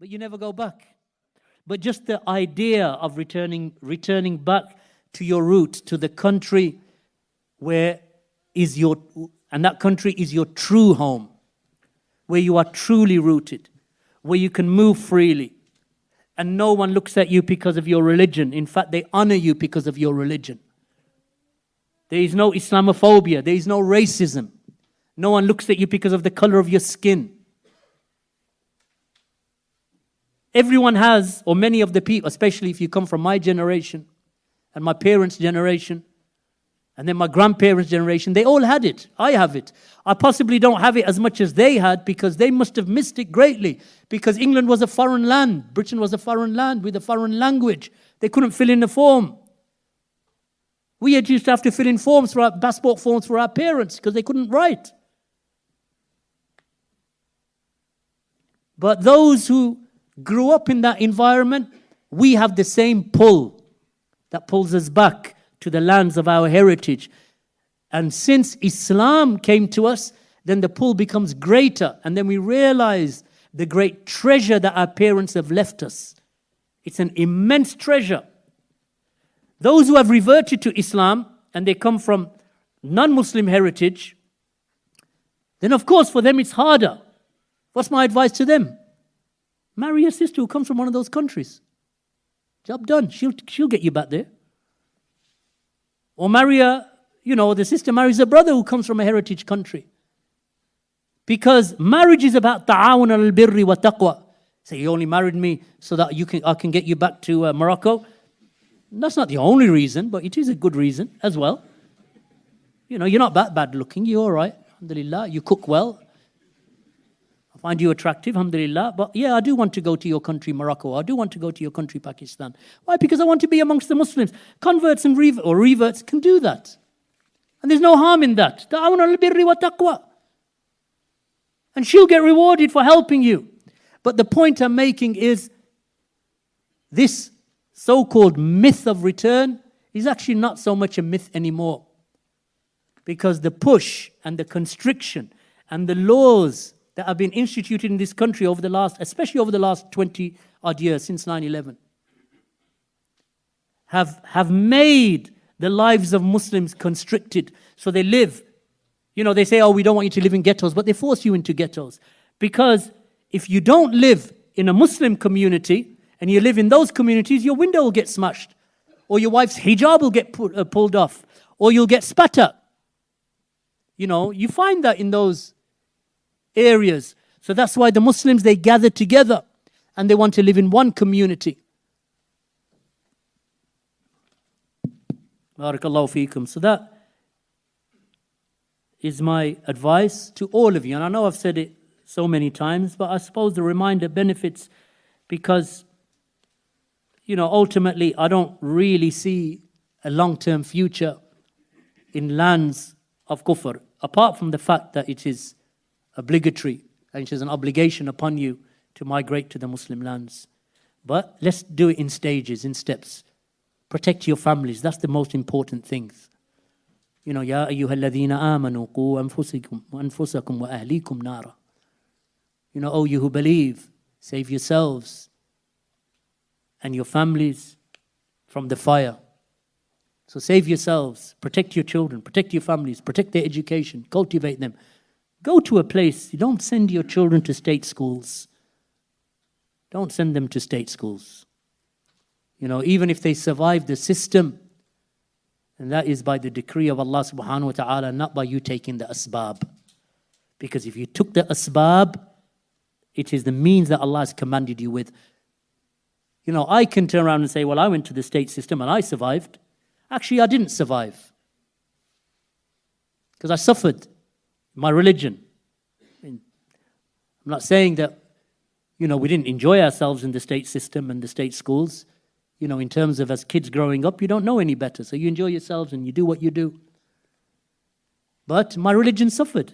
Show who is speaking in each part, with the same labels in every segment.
Speaker 1: but you never go back. But just the idea of returning back to your roots, to the country where is your, and that country is your true home, where you are truly rooted, where you can move freely, and no one looks at you because of your religion. In fact, they honor you because of your religion. There is no Islamophobia, there is no racism. No one looks at you because of the color of your skin. Everyone has, or many of the people, especially if you come from my generation and my parents' generation, and then my grandparents' generation, they all had it. I have it. I possibly don't have it as much as they had because they must have missed it greatly. Because England was a foreign land. Britain was a foreign land with a foreign language. They couldn't fill in the form. We used to have to fill in forms for our passport forms for our parents because they couldn't write. But those who grew up in that environment, we have the same pull that pulls us back to the lands of our heritage. And since Islam came to us, then the pull becomes greater. And then we realize the great treasure that our parents have left us. It's an immense treasure. Those who have reverted to Islam and they come from non-Muslim heritage, then of course for them it's harder. What's my advice to them? Marry a sister who comes from one of those countries. Job done. She'll get you back there. Or marry the sister marries a brother who comes from a heritage country. Because marriage is about ta'awun al-birri wa taqwa. So you only married me so that I can get you back to Morocco. That's not the only reason, but it is a good reason as well. You're not that bad looking. You're all right. Alhamdulillah. You cook well. I find you attractive. Alhamdulillah. But yeah, I do want to go to your country, Morocco. I do want to go to your country, Pakistan. Why? Because I want to be amongst the Muslims. Converts and reverts can do that. And there's no harm in that. Ta'awun al-birri wa taqwa. And she'll get rewarded for helping you. But the point I'm making is this so-called myth of return is actually not so much a myth anymore. Because the push and the constriction and the laws that have been instituted in this country especially over the last 20 odd years since 9/11, have made the lives of Muslims constricted. So they live, they say, we don't want you to live in ghettos, but they force you into ghettos. Because if you don't live in a Muslim community, and you live in those communities, your window will get smashed. Or your wife's hijab will get pulled off. Or you'll get spat at. You find that in those areas. So that's why the Muslims, they gather together. And they want to live in one community. Barakallahu feekum. So that is my advice to all of you. And I know I've said it so many times, but I suppose the reminder benefits because ultimately, I don't really see a long-term future in lands of kufr, apart from the fact that it is obligatory and it is an obligation upon you to migrate to the Muslim lands. But let's do it in stages, in steps. Protect your families. That's the most important thing. Ya ayyuhalladhina amanu qu anfusakum wa ahlikum nara. O you who believe, save yourselves and your families from the fire. So save yourselves, protect your children, protect your families, protect their education, cultivate them. Go to a place, you don't send your children to state schools. Don't send them to state schools. Even if they survive the system, and that is by the decree of Allah subhanahu wa ta'ala, not by you taking the asbab. Because if you took the asbab, it is the means that Allah has commanded you with. I can turn around and say, I went to the state system and I survived. Actually, I didn't survive. Because I suffered my religion. I'm not saying that, we didn't enjoy ourselves in the state system and the state schools. In terms of as kids growing up, you don't know any better. So you enjoy yourselves and you do what you do. But my religion suffered.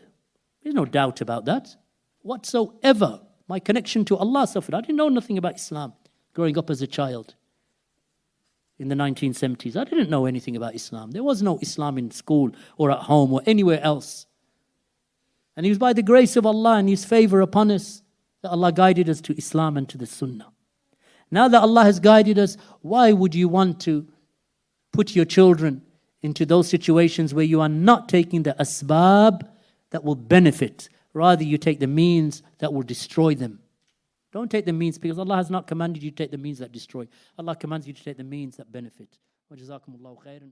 Speaker 1: There's no doubt about that. Whatsoever. My connection to Allah suffered. I didn't know nothing about Islam growing up as a child in the 1970s. I didn't know anything about Islam. There was no Islam in school or at home or anywhere else. And it was by the grace of Allah and His favor upon us that Allah guided us to Islam and to the Sunnah. Now that Allah has guided us, why would you want to put your children into those situations where you are not taking the asbab that will benefit? Rather, you take the means that will destroy them. Don't take the means, because Allah has not commanded you to take the means that destroy. Allah commands you to take the means that benefit. وَجَزَاكُمُ اللَّهُ خَيْرًا.